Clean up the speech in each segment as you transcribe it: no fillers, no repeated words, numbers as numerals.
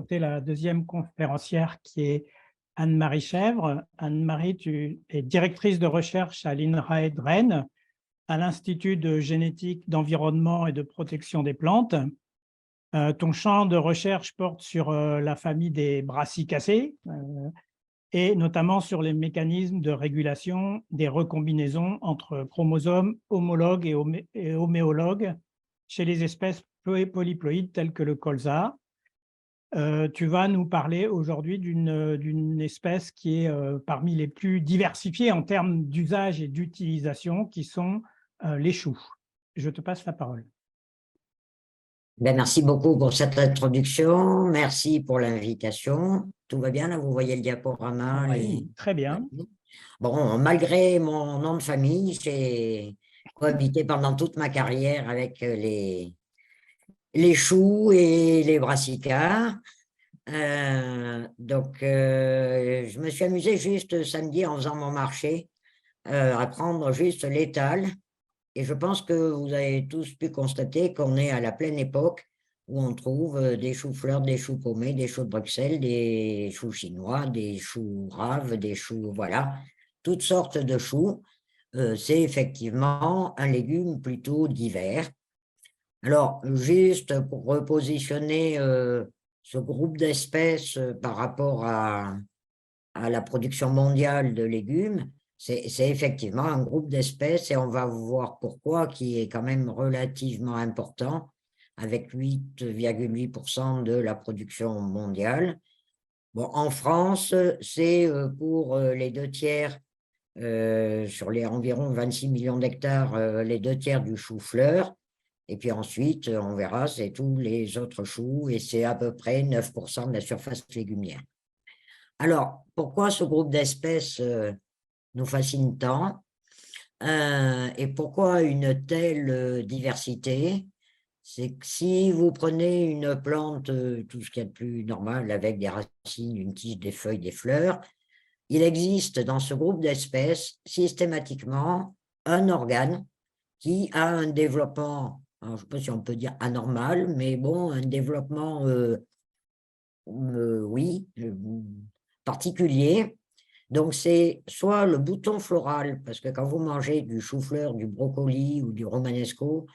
côté la deuxième conférencière qui est Anne-Marie Chèvre. Anne-Marie, tu es directrice de recherche à l'INRAE de Rennes, à l'Institut de génétique, d'environnement et de protection des plantes. Ton champ de recherche porte sur la famille des brassicacées et notamment sur les mécanismes de régulation des recombinaisons entre chromosomes homologues et homéologues chez les espèces polyploïdes telles que le colza. Tu vas nous parler aujourd'hui d'une espèce qui est parmi les plus diversifiées en termes d'usage et d'utilisation, qui sont les choux. Je te passe la parole. Ben, merci beaucoup pour cette introduction. Merci pour l'invitation. Tout va bien là, vous voyez le diaporama. Oui, très bien. Bon, malgré mon nom de famille, j'ai cohabité pendant toute ma carrière avec les choux et les brassicas. Je me suis amusé juste samedi en faisant mon marché à prendre juste l'étal. Et je pense que vous avez tous pu constater qu'on est à la pleine époque où on trouve des choux-fleurs, des choux paumés, des choux de Bruxelles, des choux chinois, des choux raves, des choux, voilà, toutes sortes de choux. C'est effectivement un légume plutôt divers. Alors, juste pour repositionner ce groupe d'espèces par rapport à la production mondiale de légumes, c'est effectivement un groupe d'espèces et on va voir pourquoi qui est quand même relativement important avec 8,8% de la production mondiale. Bon, en France, c'est pour les 2/3, sur les environ 26 millions d'hectares, les 2/3 du chou-fleur. Et puis ensuite, on verra, c'est tous les autres choux et c'est à peu près 9% de la surface légumière. Alors, pourquoi ce groupe d'espèces nous fascine tant et pourquoi une telle diversité? C'est que si vous prenez une plante, tout ce qu'il y a de plus normal, avec des racines, une tige, des feuilles, des fleurs, il existe dans ce groupe d'espèces systématiquement un organe qui a un développement, alors je ne sais pas si on peut dire anormal, mais bon, un développement, oui, particulier. Donc, c'est soit le bouton floral, parce que quand vous mangez du chou-fleur, du brocoli ou du romanesco,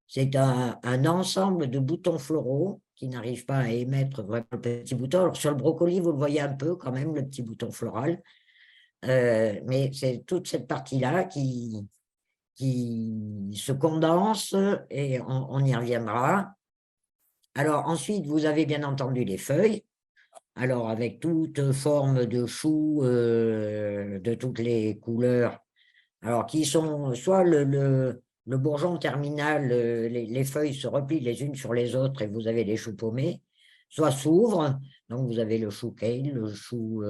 c'est un ensemble de boutons floraux qui n'arrivent pas à émettre vraiment le petit bouton. Alors, sur le brocoli, vous le voyez un peu quand même, le petit bouton floral. Mais c'est toute cette partie-là qui se condense et on y reviendra. Alors, ensuite, vous avez bien entendu les feuilles. Alors, avec toute forme de choux de toutes les couleurs, alors qui sont soit le bourgeon terminal, les feuilles se replient les unes sur les autres et vous avez les choux paumés, soit s'ouvrent, donc vous avez le chou kale, le chou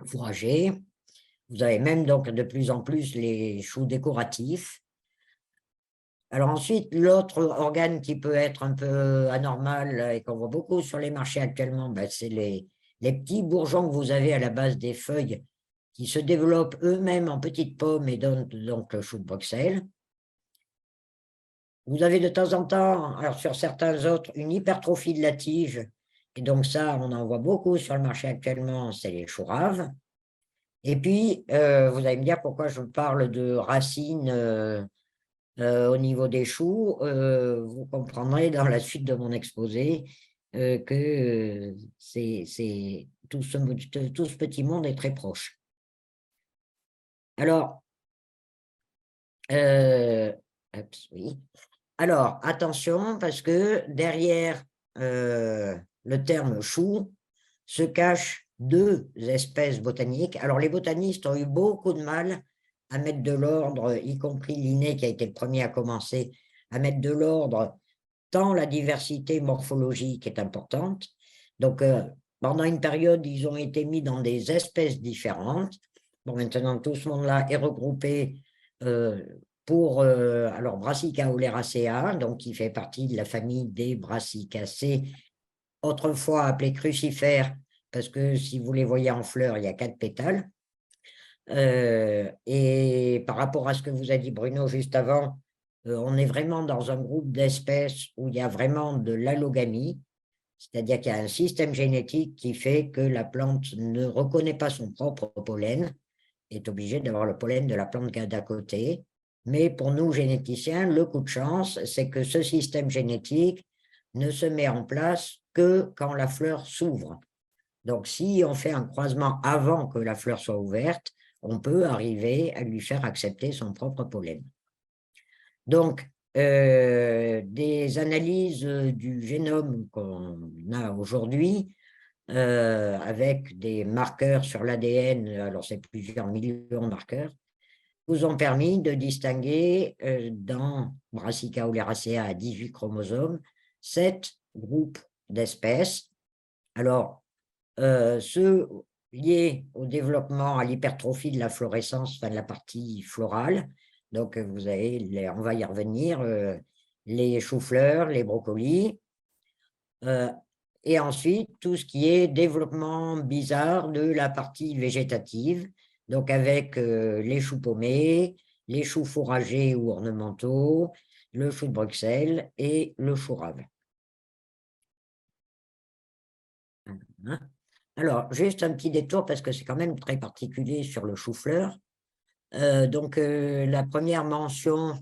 fourragé, vous avez même donc de plus en plus les choux décoratifs. Alors ensuite, l'autre organe qui peut être un peu anormal et qu'on voit beaucoup sur les marchés actuellement, ben, c'est les petits bourgeons que vous avez à la base des feuilles qui se développent eux-mêmes en petites pommes et donnent donc le chou de Bruxelles. Vous avez de temps en temps, alors sur certains autres, une hypertrophie de la tige. Et donc ça, on en voit beaucoup sur le marché actuellement, c'est les choux raves. Et puis, vous allez me dire pourquoi je vous parle de racines au niveau des choux, vous comprendrez dans la suite de mon exposé que tout ce petit monde est très proche. Alors, oui. Alors, attention, parce que derrière le terme chou se cachent deux espèces botaniques. Alors, les botanistes ont eu beaucoup de mal à mettre de l'ordre, y compris Linné qui a été le premier à commencer, à mettre de l'ordre, tant la diversité morphologique est importante. Donc, pendant une période, ils ont été mis dans des espèces différentes. Bon, maintenant, tout ce monde-là est regroupé pour alors Brassica oleracea, donc qui fait partie de la famille des brassicacées, autrefois appelées crucifères, parce que si vous les voyez en fleurs, il y a 4 pétales. Et par rapport à ce que vous a dit Bruno juste avant, on est vraiment dans un groupe d'espèces où il y a vraiment de l'allogamie, c'est-à-dire qu'il y a un système génétique qui fait que la plante ne reconnaît pas son propre pollen, est obligée d'avoir le pollen de la plante d'à côté. Mais pour nous, généticiens, le coup de chance, c'est que ce système génétique ne se met en place que quand la fleur s'ouvre. Donc, si on fait un croisement avant que la fleur soit ouverte, on peut arriver à lui faire accepter son propre pollen. Donc, des analyses du génome qu'on a aujourd'hui, avec des marqueurs sur l'ADN, alors c'est plusieurs millions de marqueurs, nous ont permis de distinguer dans Brassica oleracea à 18 chromosomes, 7 groupes d'espèces. Alors, ceux liés au développement, à l'hypertrophie de la florescence, enfin de la partie florale. Donc, vous avez, on va y revenir, les choux-fleurs, les brocolis. Et ensuite, tout ce qui est développement bizarre de la partie végétative, donc avec les choux paumés, les choux fourragers ou ornementaux, le chou de Bruxelles et le chou rave. Alors, juste un petit détour parce que c'est quand même très particulier sur le chou-fleur. Donc, la première mention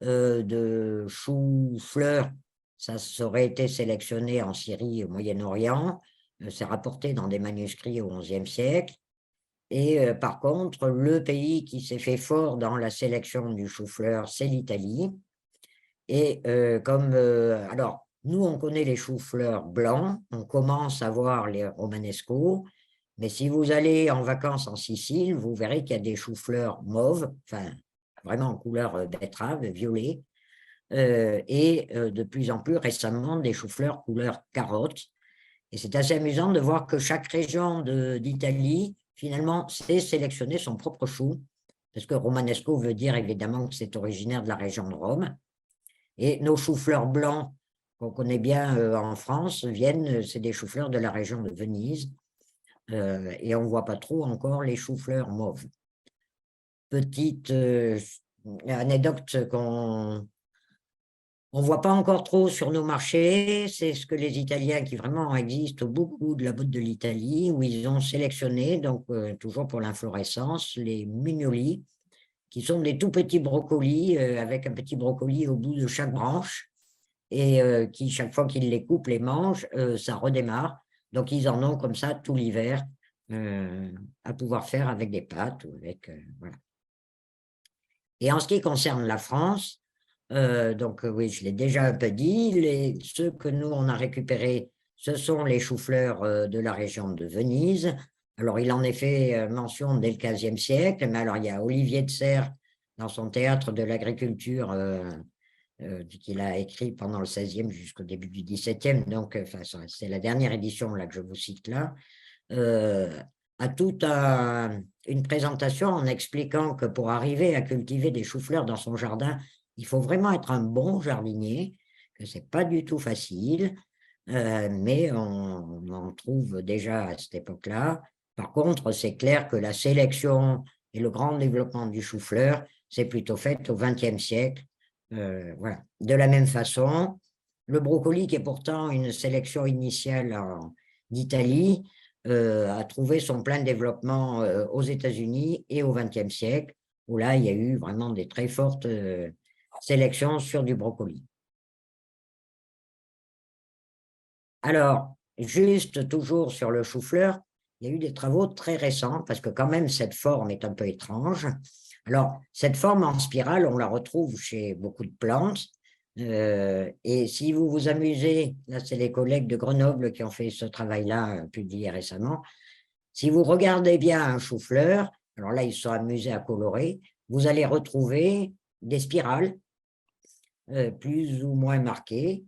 de chou-fleur, ça aurait été sélectionné en Syrie au Moyen-Orient. C'est rapporté dans des manuscrits au XIe siècle. Et par contre, le pays qui s'est fait fort dans la sélection du chou-fleur, c'est l'Italie. Et alors, nous, on connaît les choux-fleurs blancs, on commence à voir les romanesco, mais si vous allez en vacances en Sicile, vous verrez qu'il y a des choux-fleurs mauves, enfin, vraiment en couleur betterave, violet, et de plus en plus récemment, des choux-fleurs couleur carotte. Et c'est assez amusant de voir que chaque région d'Italie, finalement, sait sélectionner son propre chou, parce que romanesco veut dire évidemment que c'est originaire de la région de Rome. Et nos choux-fleurs blancs, qu'on connaît bien en France, c'est des choux-fleurs de la région de Venise, et on ne voit pas trop encore les choux-fleurs mauves. Petite anecdote qu'on ne voit pas encore trop sur nos marchés, c'est ce que les Italiens, qui vraiment existent beaucoup de la botte de l'Italie, où ils ont sélectionné, donc toujours pour l'inflorescence, les mignolis, qui sont des tout petits brocolis, avec un petit brocoli au bout de chaque branche, et qui, chaque fois qu'ils les coupent, les mangent, ça redémarre. Donc, ils en ont comme ça tout l'hiver à pouvoir faire avec des pâtes. Ou avec, voilà. Et en ce qui concerne la France, donc oui, je l'ai déjà un peu dit, ceux que nous, on a récupérés, ce sont les choux-fleurs de la région de Venise. Alors, il en est fait mention dès le XVe siècle, mais alors il y a Olivier de Serres dans son théâtre de l'agriculture qu'il a écrit pendant le XVIe jusqu'au début du XVIIe, donc c'est la dernière édition là, que je vous cite là, a toute une présentation en expliquant que pour arriver à cultiver des choux-fleurs dans son jardin, il faut vraiment être un bon jardinier, que ce n'est pas du tout facile, mais on en trouve déjà à cette époque-là. Par contre, c'est clair que la sélection et le grand développement du chou-fleur, c'est plutôt fait au XXe siècle. Voilà. De la même façon, le brocoli, qui est pourtant une sélection initiale d'Italie, a trouvé son plein développement aux États-Unis et au XXe siècle, où là, il y a eu vraiment des très fortes sélections sur du brocoli. Alors, juste toujours sur le chou-fleur, il y a eu des travaux très récents, parce que quand même, cette forme est un peu étrange. Alors, cette forme en spirale, on la retrouve chez beaucoup de plantes. Et si vous vous amusez, là, c'est les collègues de Grenoble qui ont fait ce travail-là, publié récemment. Si vous regardez bien un chou-fleur, alors là, ils se sont amusés à colorer, vous allez retrouver des spirales plus ou moins marquées.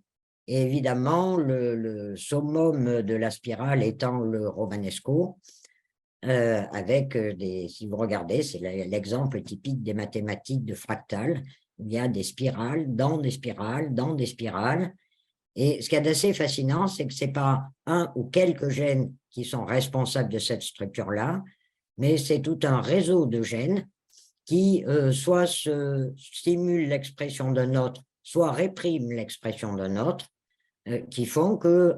Et évidemment, le summum de la spirale étant le romanesco, avec si vous regardez, c'est l'exemple typique des mathématiques de fractal, où il y a des spirales, dans des spirales, dans des spirales. Et ce qui est assez fascinant, c'est que ce n'est pas un ou quelques gènes qui sont responsables de cette structure-là, mais c'est tout un réseau de gènes qui soit stimulent l'expression d'un autre, soit répriment l'expression d'un autre, qui font que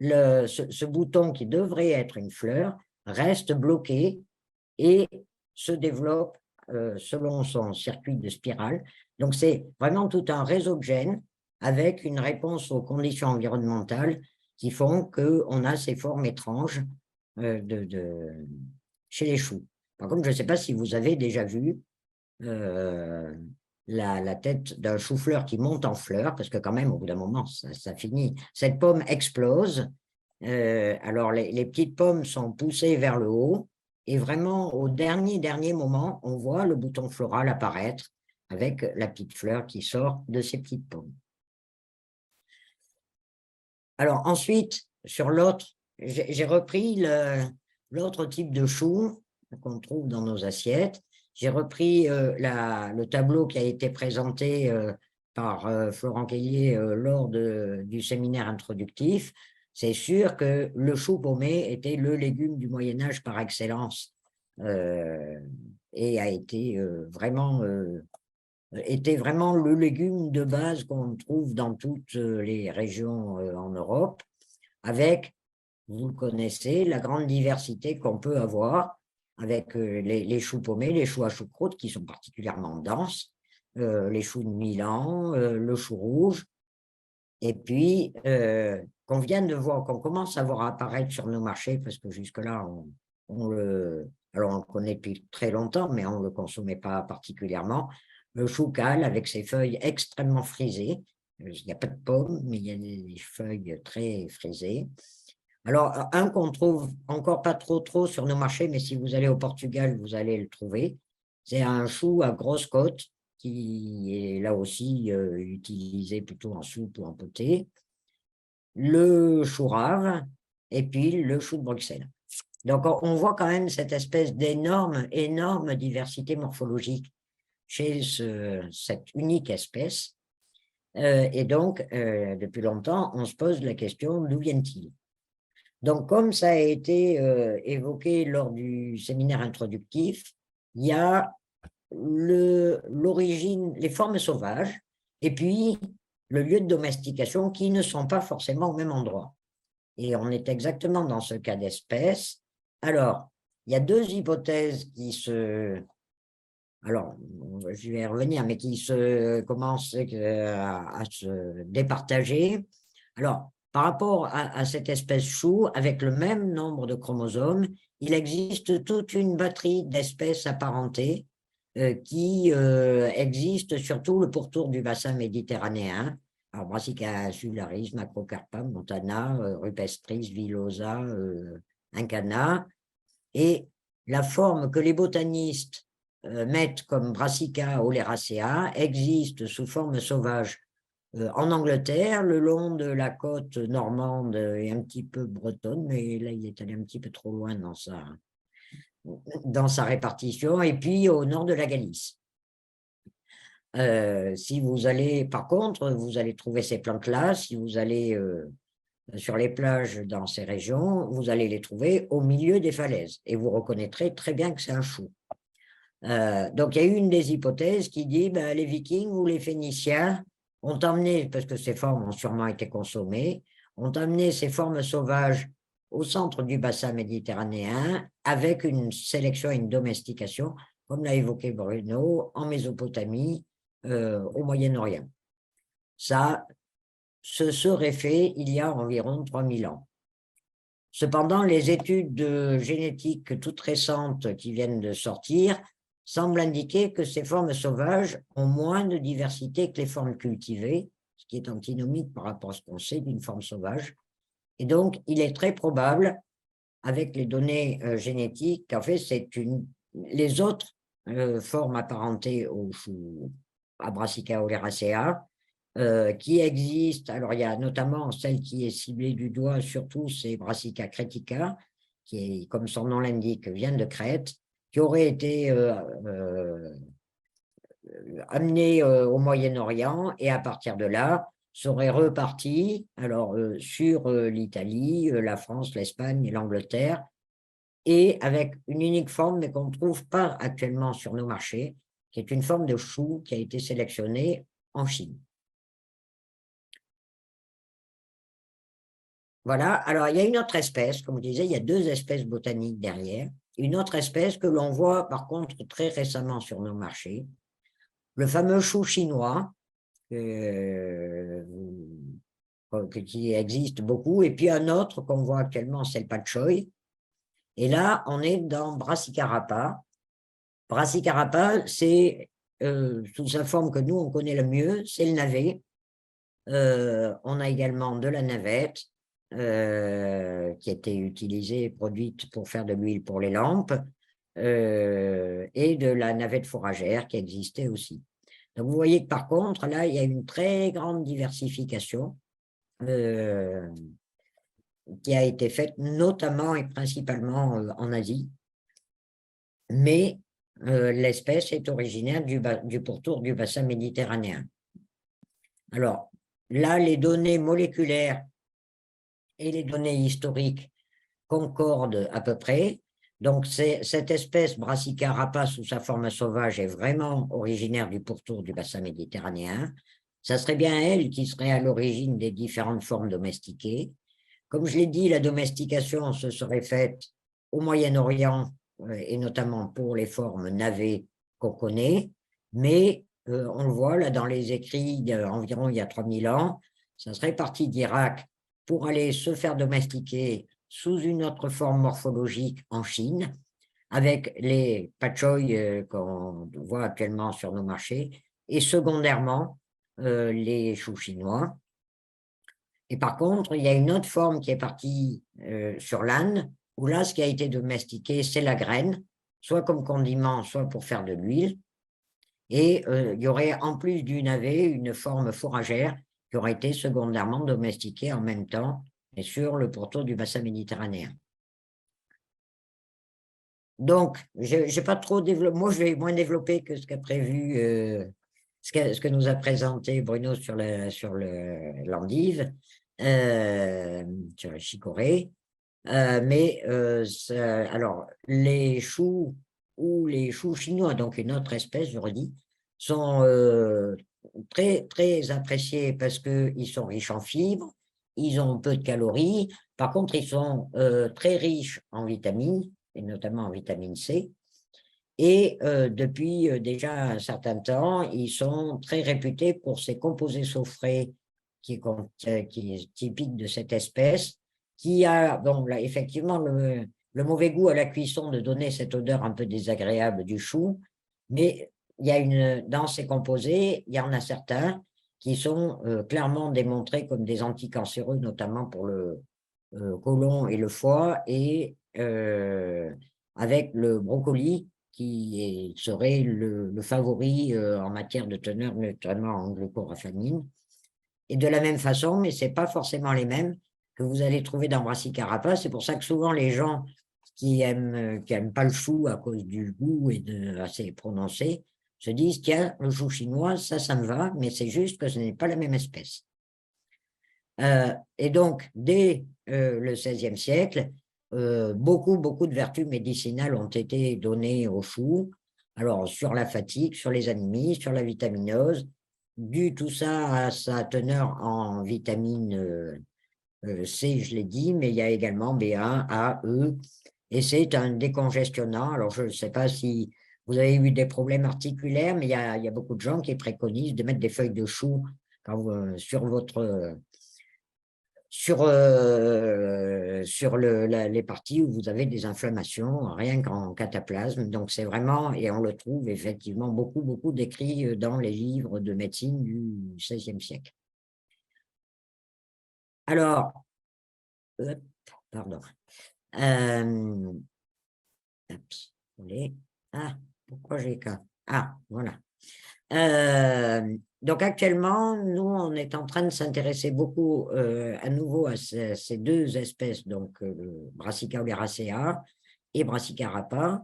ce bouton qui devrait être une fleur reste bloqué et se développe selon son circuit de spirale. Donc, c'est vraiment tout un réseau de gènes avec une réponse aux conditions environnementales qui font qu'on a ces formes étranges chez les choux. Par contre, je ne sais pas si vous avez déjà vu la tête d'un chou-fleur qui monte en fleur, parce que quand même, au bout d'un moment, ça finit. Cette pomme explose. Alors, les petites pommes sont poussées vers le haut, et vraiment, au dernier moment, on voit le bouton floral apparaître avec la petite fleur qui sort de ces petites pommes. Alors, ensuite, sur l'autre, j'ai repris l'autre type de chou qu'on trouve dans nos assiettes. J'ai repris le tableau qui a été présenté par Florent Caillier lors du séminaire introductif. C'est sûr que le chou paumé était le légume du Moyen-Âge par excellence et a été était vraiment le légume de base qu'on trouve dans toutes les régions en Europe, avec, vous le connaissez, la grande diversité qu'on peut avoir avec les choux paumés, les choux à choucroute qui sont particulièrement denses, les choux de Milan, le chou rouge, et puis qu'on vient de voir, qu'on commence à voir apparaître sur nos marchés, parce que jusque-là, on le connaît depuis très longtemps, mais on ne le consommait pas particulièrement, le chou cale avec ses feuilles extrêmement frisées. Il n'y a pas de pommes, mais il y a des feuilles très frisées. Alors, un qu'on trouve encore pas trop sur nos marchés, mais si vous allez au Portugal, vous allez le trouver. C'est un chou à grosse côte qui est là aussi utilisé plutôt en soupe ou en potée. Le chou rave et puis le chou de Bruxelles. Donc, on voit quand même cette espèce d'énorme diversité morphologique chez cette unique espèce. Et donc, depuis longtemps, on se pose la question d'où viennent-ils? Donc, comme ça a été évoqué lors du séminaire introductif, il y a l'origine, les formes sauvages, et puis le lieu de domestication qui ne sont pas forcément au même endroit. Et on est exactement dans ce cas d'espèce. Alors, il y a deux hypothèses qui alors, je vais y revenir, mais qui commencent à se départager. Alors, par rapport à cette espèce chou, avec le même nombre de chromosomes, il existe toute une batterie d'espèces apparentées qui existent surtout le pourtour du bassin méditerranéen. Alors, Brassica insularis, Macrocarpa, Montana, Rupestris, Villosa, Incana. Et la forme que les botanistes mettent comme Brassica oleracea existe sous forme sauvage en Angleterre, le long de la côte normande et un petit peu bretonne, mais là, il est allé un petit peu trop loin dans sa répartition, et puis au nord de la Galice. Si vous allez, par contre, vous allez trouver ces plantes-là, si vous allez sur les plages dans ces régions, vous allez les trouver au milieu des falaises, et vous reconnaîtrez très bien que c'est un chou. Donc, il y a eu une des hypothèses qui dit les Vikings ou les Phéniciens ont emmené, parce que ces formes ont sûrement été consommées, ont amené ces formes sauvages au centre du bassin méditerranéen avec une sélection et une domestication, comme l'a évoqué Bruno, en Mésopotamie, au Moyen-Orient. Ça se serait fait il y a environ 3000 ans. Cependant, les études génétiques toutes récentes qui viennent de sortir semblent indiquer que ces formes sauvages ont moins de diversité que les formes cultivées, ce qui est antinomique par rapport à ce qu'on sait d'une forme sauvage. Et donc, il est très probable, avec les données génétiques, qu'en fait, les autres formes apparentées au chou à Brassica oleracea qui existent. Alors, il y a notamment celle qui est ciblée du doigt, surtout, c'est Brassica cretica, qui, comme son nom l'indique, vient de Crète, qui aurait été amenée au Moyen-Orient, et à partir de là, serait reparti alors, sur l'Italie, la France, l'Espagne et l'Angleterre, et avec une unique forme, mais qu'on ne trouve pas actuellement sur nos marchés, qui est une forme de chou qui a été sélectionnée en Chine. Voilà, alors il y a une autre espèce, comme je disais, il y a 2 espèces botaniques derrière. Une autre espèce que l'on voit par contre très récemment sur nos marchés, le fameux chou chinois, euh, qui existe beaucoup, et puis un autre qu'on voit actuellement, c'est le pak choi. Et là, on est dans Brassicarapa. Brassicarapa, c'est sous sa forme que nous, on connaît le mieux, c'est le navet. On a également de la navette qui était utilisée et produite pour faire de l'huile pour les lampes et de la navette fourragère qui existait aussi. Donc, vous voyez que par contre, là, il y a une très grande diversification qui a été faite notamment et principalement en Asie. Mais l'espèce est originaire du pourtour du bassin méditerranéen. Alors, là, les données moléculaires et les données historiques concordent à peu près. Donc, cette espèce Brassica sous sa forme sauvage est vraiment originaire du pourtour du bassin méditerranéen. Ça serait bien elle qui serait à l'origine des différentes formes domestiquées. Comme je l'ai dit, la domestication se serait faite au Moyen-Orient et notamment pour les formes navées qu'on connaît, mais on le voit là dans les écrits environ il y a 3000 ans, ça serait parti d'Irak pour aller se faire domestiquer sous une autre forme morphologique en Chine, avec les pak choi qu'on voit actuellement sur nos marchés, et secondairement les choux chinois. Et par contre, il y a une autre forme qui est partie sur l'âne, où là, ce qui a été domestiqué, c'est la graine, soit comme condiment, soit pour faire de l'huile. Et il y aurait, en plus du navet, une forme fourragère qui aurait été secondairement domestiquée en même temps, et sur le pourtour du bassin méditerranéen. Donc, j'ai pas trop développé, moi je vais moins développer que ce qu'a prévu, ce que nous a présenté Bruno sur l'endive, sur la chicorée. Mais alors, les choux ou les choux chinois, donc une autre espèce, je redis, sont très, très appréciés parce qu'ils sont riches en fibres, ils ont peu de calories. Par contre, ils sont très riches en vitamines, et notamment en vitamine C. Et depuis déjà un certain temps, ils sont très réputés pour ces composés soufrés qui est typique de cette espèce, qui a, bon, là, effectivement, le mauvais goût à la cuisson de donner cette odeur un peu désagréable du chou, mais il y a dans ces composés, il y en a certains qui sont clairement démontrés comme des anticancéreux, notamment pour le côlon et le foie, et avec le brocoli, qui serait le favori en matière de teneur, notamment en glucoraphamine. Et de la même façon, mais ce n'est pas forcément les mêmes, que vous allez trouver dans Brassica. C'est pour ça que souvent les gens qui aiment pas le chou à cause du goût et assez prononcé, se disent, tiens, le chou chinois, ça me va, mais c'est juste que ce n'est pas la même espèce. Et donc, dès le XVIe siècle, beaucoup de vertus médicinales ont été données au chou. Alors, sur la fatigue, sur les anémies, sur la vitaminose, dû tout ça à sa teneur en vitamine C, je l'ai dit, mais il y a également B1, A, E, et c'est un décongestionnant. Alors, je ne sais pas si vous avez eu des problèmes articulaires, mais il y a beaucoup de gens qui préconisent de mettre des feuilles de chou sur les parties où vous avez des inflammations, rien qu'en cataplasme. Donc, c'est vraiment, et on le trouve effectivement beaucoup décrit dans les livres de médecine du XVIe siècle. Alors, pardon. Pourquoi j'ai qu'un... Ah, voilà. Donc actuellement, nous, on est en train de s'intéresser beaucoup à nouveau à ces 2 espèces, donc Brassica oleracea et Brassica rapa,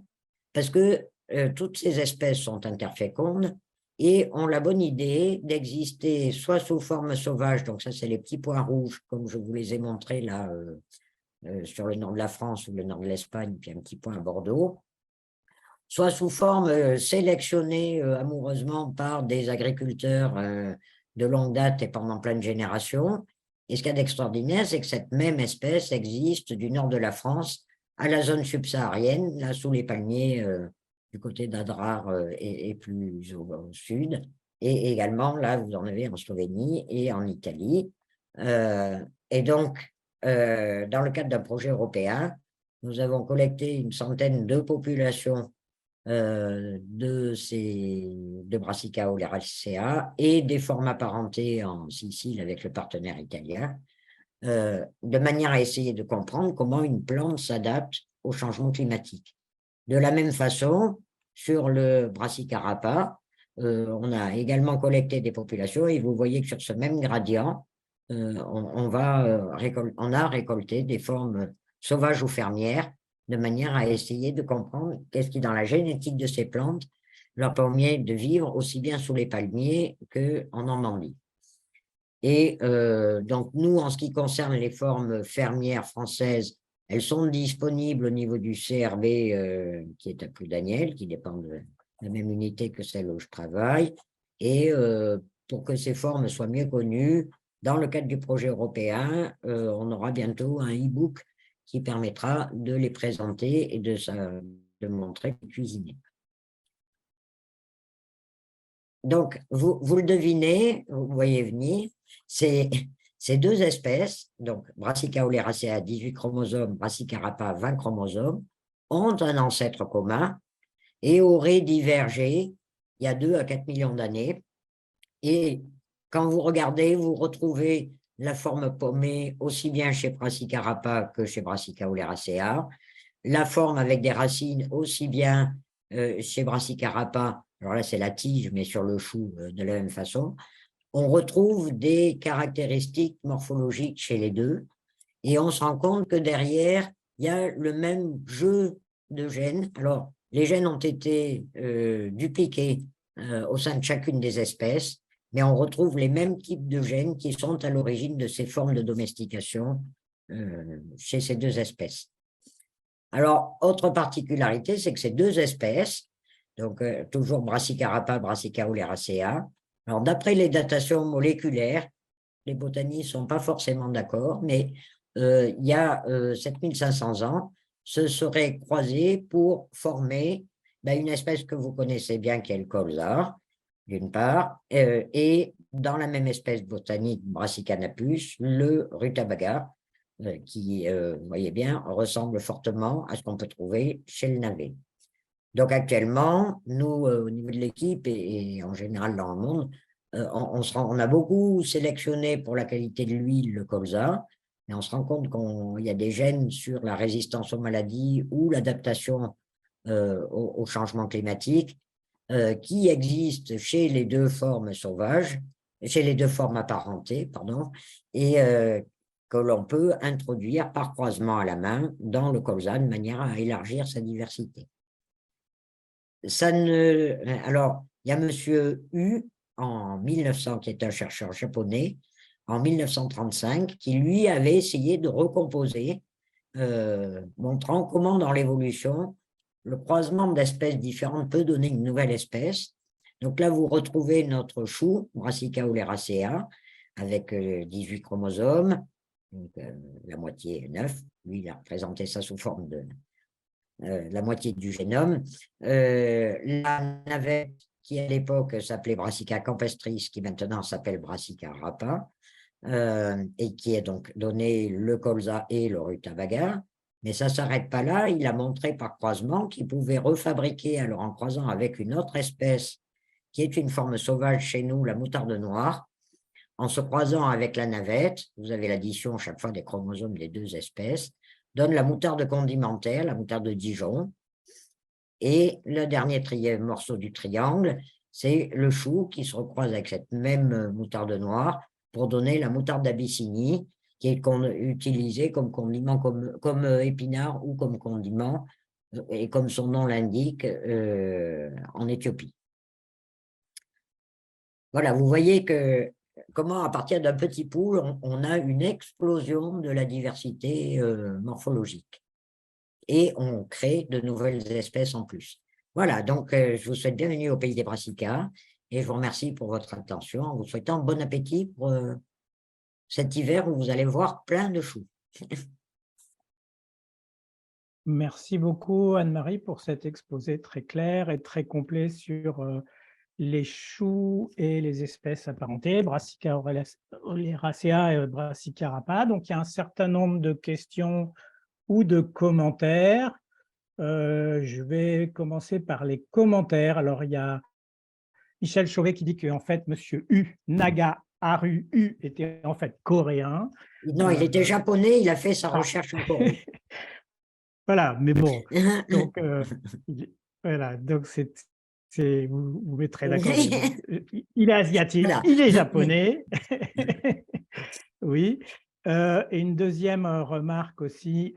parce que toutes ces espèces sont interfécondes et ont la bonne idée d'exister soit sous forme sauvage, donc ça c'est les petits points rouges, comme je vous les ai montrés là sur le nord de la France ou le nord de l'Espagne, puis un petit point à Bordeaux, soit sous forme sélectionnée amoureusement par des agriculteurs de longue date et pendant plein de générations, Et ce qu'il y a d'extraordinaire, c'est que cette même espèce existe du nord de la France à la zone subsaharienne, là sous les palmiers du côté d'Adrar et plus au sud. Et également, là, vous en avez en Slovénie et en Italie. Et donc, dans le cadre d'un projet européen, nous avons collecté une centaine de populations de Brassica oleracea et des formes apparentées en Sicile avec le partenaire italien, de manière à essayer de comprendre comment une plante s'adapte au changement climatique. De la même façon, sur le Brassica rapa, on a également collecté des populations et vous voyez que sur ce même gradient, on a récolté des formes sauvages ou fermières de manière à essayer de comprendre qu'est-ce qui, dans la génétique de ces plantes, leur permet de vivre aussi bien sous les palmiers qu'en Normandie. Et donc, nous, en ce qui concerne les formes fermières françaises, elles sont disponibles au niveau du CRB, qui est à Pludaniel, qui dépend de la même unité que celle où je travaille. Et pour que ces formes soient mieux connues, dans le cadre du projet européen, on aura bientôt un e-book qui permettra de les présenter et de montrer cuisiner. Donc, vous le devinez, vous voyez venir, ces deux espèces, donc Brassica oleracea 18 chromosomes, Brassica rapa 20 chromosomes, ont un ancêtre commun et auraient divergé il y a 2 à 4 millions d'années. Et quand vous regardez, vous retrouvez la forme pommée aussi bien chez Brassica rapa que chez Brassica oleracea, la forme avec des racines aussi bien chez Brassica rapa, alors là c'est la tige, mais sur le chou de la même façon, on retrouve des caractéristiques morphologiques chez les deux, et on se rend compte que derrière, il y a le même jeu de gènes. Alors, les gènes ont été dupliqués au sein de chacune des espèces, mais on retrouve les mêmes types de gènes qui sont à l'origine de ces formes de domestication chez ces deux espèces. Alors, autre particularité, c'est que ces deux espèces, donc toujours Brassica rapa, Brassica oleracea, alors d'après les datations moléculaires, les botanistes ne sont pas forcément d'accord, mais il y a 7500 ans, se seraient croisés pour former une espèce que vous connaissez bien qui est le colza, d'une part, et dans la même espèce botanique, Brassica napus, le rutabaga, qui, vous voyez bien, ressemble fortement à ce qu'on peut trouver chez le navet. Donc actuellement, nous, au niveau de l'équipe et en général dans le monde, on a beaucoup sélectionné pour la qualité de l'huile le colza, mais on se rend compte qu'il y a des gènes sur la résistance aux maladies ou l'adaptation au changement climatique qui existent chez les deux formes sauvages, chez les deux formes apparentées, pardon, et que l'on peut introduire par croisement à la main dans le colza de manière à élargir sa diversité. Alors, il y a monsieur Hu, en 1900, qui est un chercheur japonais, en 1935, qui lui avait essayé de recomposer, montrant comment dans l'évolution, le croisement d'espèces différentes peut donner une nouvelle espèce. Donc là, vous retrouvez notre chou, Brassica oleracea, avec 18 chromosomes, donc, la moitié 9. Lui, il a représenté ça sous forme de la moitié du génome. La navette, qui à l'époque s'appelait Brassica campestris, qui maintenant s'appelle Brassica rapa, et qui a donc donné le colza et le rutabaga. Mais ça ne s'arrête pas là, il a montré par croisement qu'il pouvait refabriquer, alors en croisant avec une autre espèce, qui est une forme sauvage chez nous, la moutarde noire, en se croisant avec la navette, vous avez l'addition chaque fois des chromosomes des deux espèces, donne la moutarde condimentaire, la moutarde de Dijon. Et le dernier morceau du triangle, c'est le chou qui se recroise avec cette même moutarde noire pour donner la moutarde d'Abyssinie, qui est utilisée comme condiment, comme épinard ou comme condiment, et comme son nom l'indique, en Éthiopie. Voilà, vous voyez comment, à partir d'un petit pool, on a une explosion de la diversité morphologique. Et on crée de nouvelles espèces en plus. Voilà, donc je vous souhaite bienvenue au pays des brassicas et je vous remercie pour votre attention en vous souhaitant bon appétit pour cet hiver où vous allez voir plein de choux. Merci beaucoup Anne-Marie pour cet exposé très clair et très complet sur les choux et les espèces apparentées, Brassica oleracea et Brassica rapa. Donc il y a un certain nombre de questions ou de commentaires. Je vais commencer par les commentaires. Alors il y a Michel Chauvet qui dit qu'en fait, Monsieur U, Naga Haru U, était en fait coréen. Non, il était japonais, il a fait sa Ah. recherche en Corée. Voilà, mais bon, donc voilà, donc vous mettrez d'accord. Il est asiatique, Voilà. il est japonais. Oui. Et une deuxième remarque aussi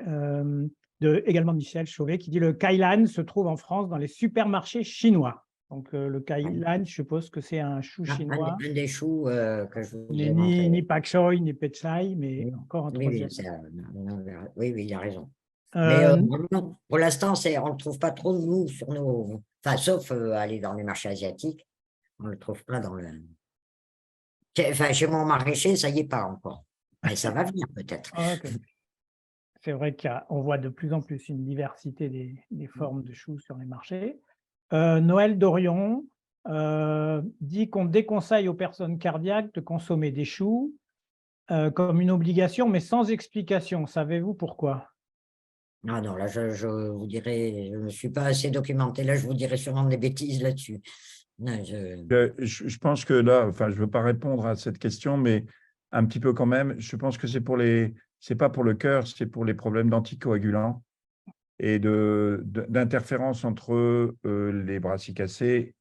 également de Michel Chauvet qui dit le kailan se trouve en France dans les supermarchés chinois. Donc le kailan, je suppose que c'est un chou chinois. Un des choux que je vous Mais ai montré. ni pak choi, ni pet chai, mais Oui, encore un oui, troisième. oui, il a raison. Mais Euh, vraiment, pour l'instant, on ne le trouve pas trop, nous, sur nos. Enfin, sauf aller dans les marchés asiatiques, on ne le trouve pas dans le. Enfin, chez mon maraîcher, ça y est pas encore. Mais ça va venir peut-être. ok. C'est vrai qu'on voit de plus en plus une diversité des formes de choux sur les marchés. Noël Dorion dit qu'on déconseille aux personnes cardiaques de consommer des choux comme une obligation, mais sans explication. Savez-vous pourquoi? Ah non, là, je vous dirais, je ne me suis pas assez documenté. Là, je vous dirais sûrement des bêtises là-dessus. Non, Je pense que là, enfin, je ne veux pas répondre à cette question, mais un petit peu quand même. Je pense que c'est pas pour le cœur, c'est pour les problèmes d'anticoagulants et d'interférence entre les brassicacées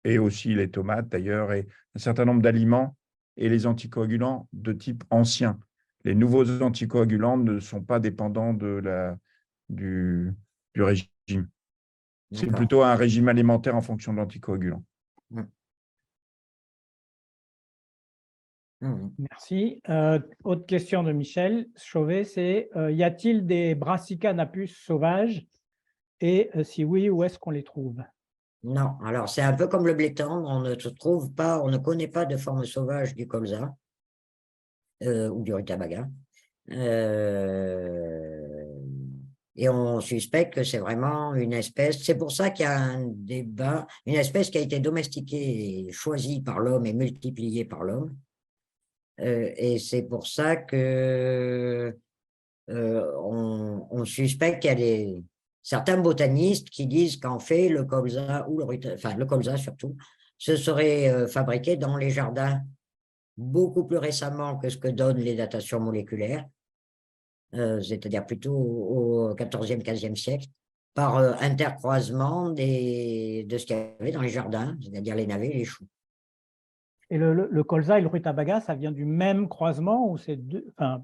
et aussi les tomates d'ailleurs, et un certain nombre d'aliments et les anticoagulants de type ancien. Les nouveaux anticoagulants ne sont pas dépendants du régime. C'est plutôt un régime alimentaire en fonction de l'anticoagulant. Merci. Autre question de Michel Chauvet, c'est y a-t-il des Brassica napus sauvages? Et si oui, où est-ce qu'on les trouve? Non, alors c'est un peu comme le blé tendre, on ne trouve pas, on ne connaît pas de forme sauvage du colza ou du rutabaga. Et on suspecte que c'est vraiment une espèce, c'est pour ça qu'il y a un débat, une espèce qui a été domestiquée et choisie par l'homme et multipliée par l'homme. Et c'est pour ça que on suspecte qu'il y a certains botanistes qui disent qu'en fait, le colza, ou le colza surtout, se serait fabriqué dans les jardins beaucoup plus récemment que ce que donnent les datations moléculaires, c'est-à-dire plutôt au XIVe, XVe siècle, par intercroisement de ce qu'il y avait dans les jardins, c'est-à-dire les navets et les choux. Et le colza et le rutabaga, ça vient du même croisement ou c'est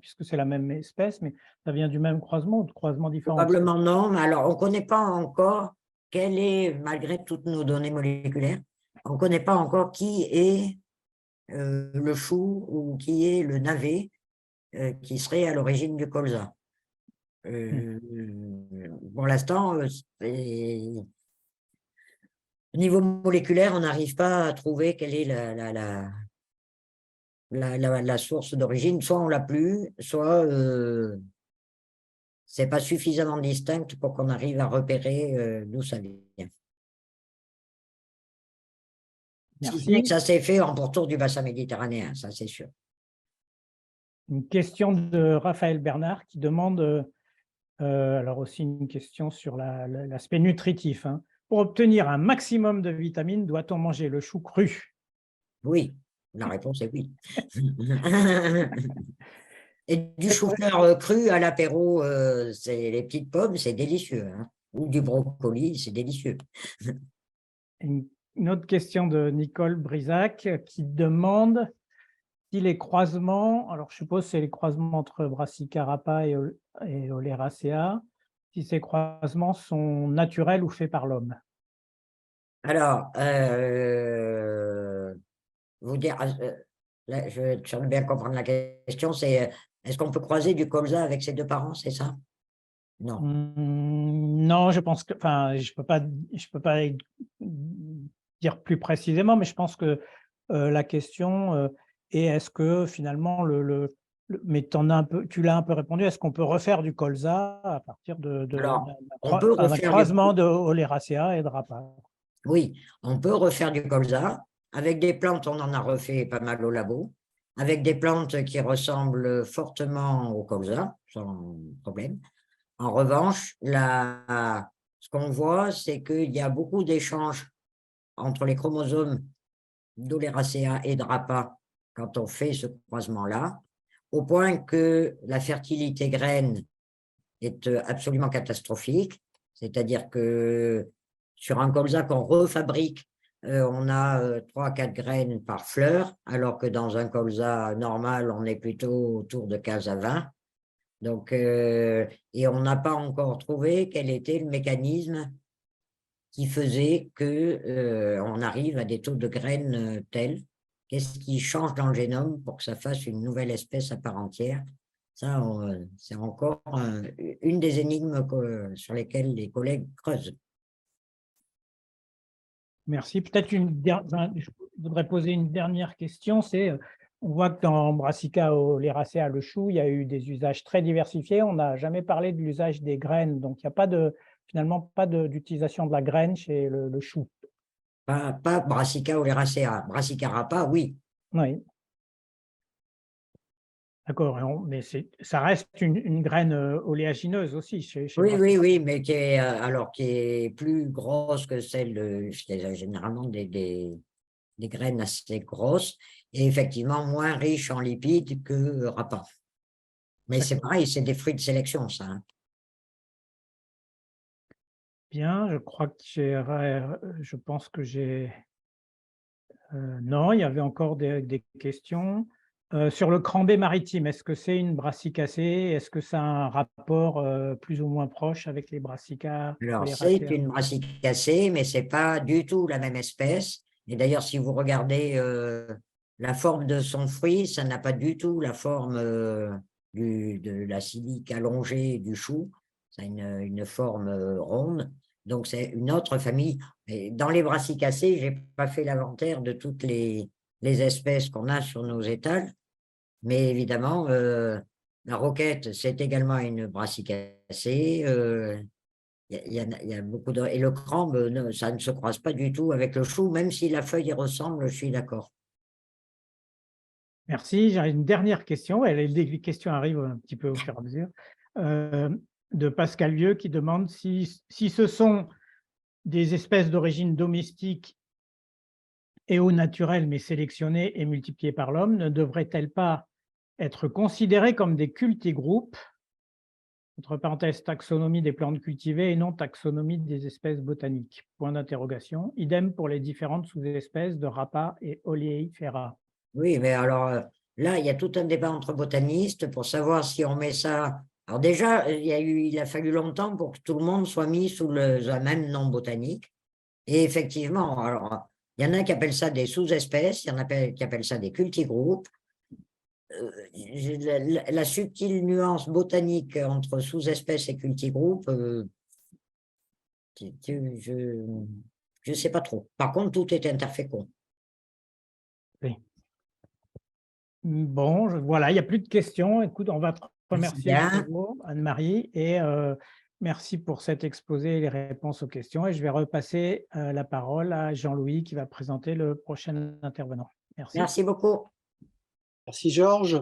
puisque c'est la même espèce, mais ça vient du même croisement ou de croisements différents? Probablement non, mais alors on ne connaît pas encore quel est, malgré toutes nos données moléculaires, on ne connaît pas encore qui est le chou ou qui est le navet qui serait à l'origine du colza. Pour l'instant, au niveau moléculaire, on n'arrive pas à trouver quelle est la source d'origine. Soit on l'a plus, soit c'est pas suffisamment distinct pour qu'on arrive à repérer d'où ça vient. Si ce n'est que ça s'est fait en pourtour du bassin méditerranéen, ça c'est sûr. Une question de Raphaël Bernard qui demande, alors aussi une question sur l'aspect nutritif. Hein. Pour obtenir un maximum de vitamines, doit-on manger le chou cru? Oui, la réponse est oui. Et du chou-fleur cru à l'apéro, c'est les petites pommes, c'est délicieux. Hein. Ou du brocoli, c'est délicieux. Une autre question de Nicole Brisac qui demande si les croisements, alors je suppose que c'est les croisements entre Brassica rapa et Oleracea, si ces croisements sont naturels ou faits par l'homme. Alors, vous dire, là, je veux bien comprendre la question, c'est est-ce qu'on peut croiser du colza avec ses deux parents, c'est ça? Non. Non, je pense que, je peux pas dire plus précisément, mais je pense que la question est est-ce que finalement mais tu l'as un peu répondu. Est-ce qu'on peut refaire du colza à partir Alors, d'un on peut d'un refaire croisement de Oleracea et de Rapa? oui, on peut refaire du colza. Avec des plantes, on en a refait pas mal au labo. Avec des plantes qui ressemblent fortement au colza, sans problème. En revanche, ce qu'on voit, c'est qu'il y a beaucoup d'échanges entre les chromosomes d'Oleracea et de Rapa quand on fait ce croisement-là, au point que la fertilité graine est absolument catastrophique. C'est-à-dire que sur un colza qu'on refabrique, on a 3 à 4 graines par fleur, alors que dans un colza normal, on est plutôt autour de 15 à 20. Donc, et on n'a pas encore trouvé quel était le mécanisme qui faisait que on arrive à des taux de graines tels. Qu'est-ce qui change dans le génome pour que ça fasse une nouvelle espèce à part entière? Ça, c'est encore une des énigmes sur lesquelles les collègues creusent. Merci. Peut-être je voudrais poser une dernière question. On voit que dans Brassica oleracea, le chou, il y a eu des usages très diversifiés. On n'a jamais parlé de l'usage des graines. Donc, il n'y a finalement pas d'utilisation de la graine chez le chou. Pas Brassica oleracea. Brassica rapa, oui. Oui. D'accord. Mais ça reste une graine oléagineuse aussi chez Oui, Brassica. oui, oui, mais qui est plus grosse que celle c'est généralement des graines assez grosses et effectivement moins riches en lipides que rapa. Mais c'est pareil, c'est des fruits de sélection, ça. Hein. Bien, je pense que j'ai… non, il y avait encore des questions. Sur le crambé maritime, est-ce que c'est une brassicacée? Est-ce que ça a un rapport plus ou moins proche avec les brassicas Alors, c'est oleracea? une brassicacée, mais c'est pas du tout la même espèce. Et d'ailleurs, si vous regardez la forme de son fruit, ça n'a pas du tout la forme de la silique allongée du chou. Ça a une forme ronde. Donc, c'est une autre famille. Et dans les brassicacées, j'ai pas fait l'inventaire de toutes les espèces qu'on a sur nos étals. Mais évidemment, la roquette, c'est également une brassicacée. Il y a beaucoup de… Et le crambe, ça ne se croise pas du tout avec le chou, même si la feuille y ressemble, je suis d'accord. Merci. J'ai une dernière question. Les questions arrivent un petit peu au fur et à mesure. De Pascal Vieux qui demande si ce sont des espèces d'origine domestique et au naturel, mais sélectionnées et multipliées par l'homme, ne devraient-elles pas être considérées comme des cultigroupes, entre parenthèses, taxonomie des plantes cultivées et non taxonomie des espèces botaniques? Point d'interrogation. Idem pour les différentes sous-espèces de Rapa et Oleifera. Oui, mais alors là, il y a tout un débat entre botanistes pour savoir si on met ça. Alors déjà, il a fallu longtemps pour que tout le monde soit mis sous un même nom botanique. Et effectivement, alors, il y en a qui appellent ça des sous-espèces, il y en a qui appellent ça des cultigroupes. La subtile nuance botanique entre sous-espèces et cultigroupes, je ne sais pas trop. Par contre, tout est interfécond. Oui. Bon, voilà, il n'y a plus de questions. Écoute, on va te remercier de nouveau, Anne-Marie, et merci pour cet exposé et les réponses aux questions. Et je vais repasser la parole à Jean-Louis qui va présenter le prochain intervenant. Merci. Merci beaucoup. Merci Georges.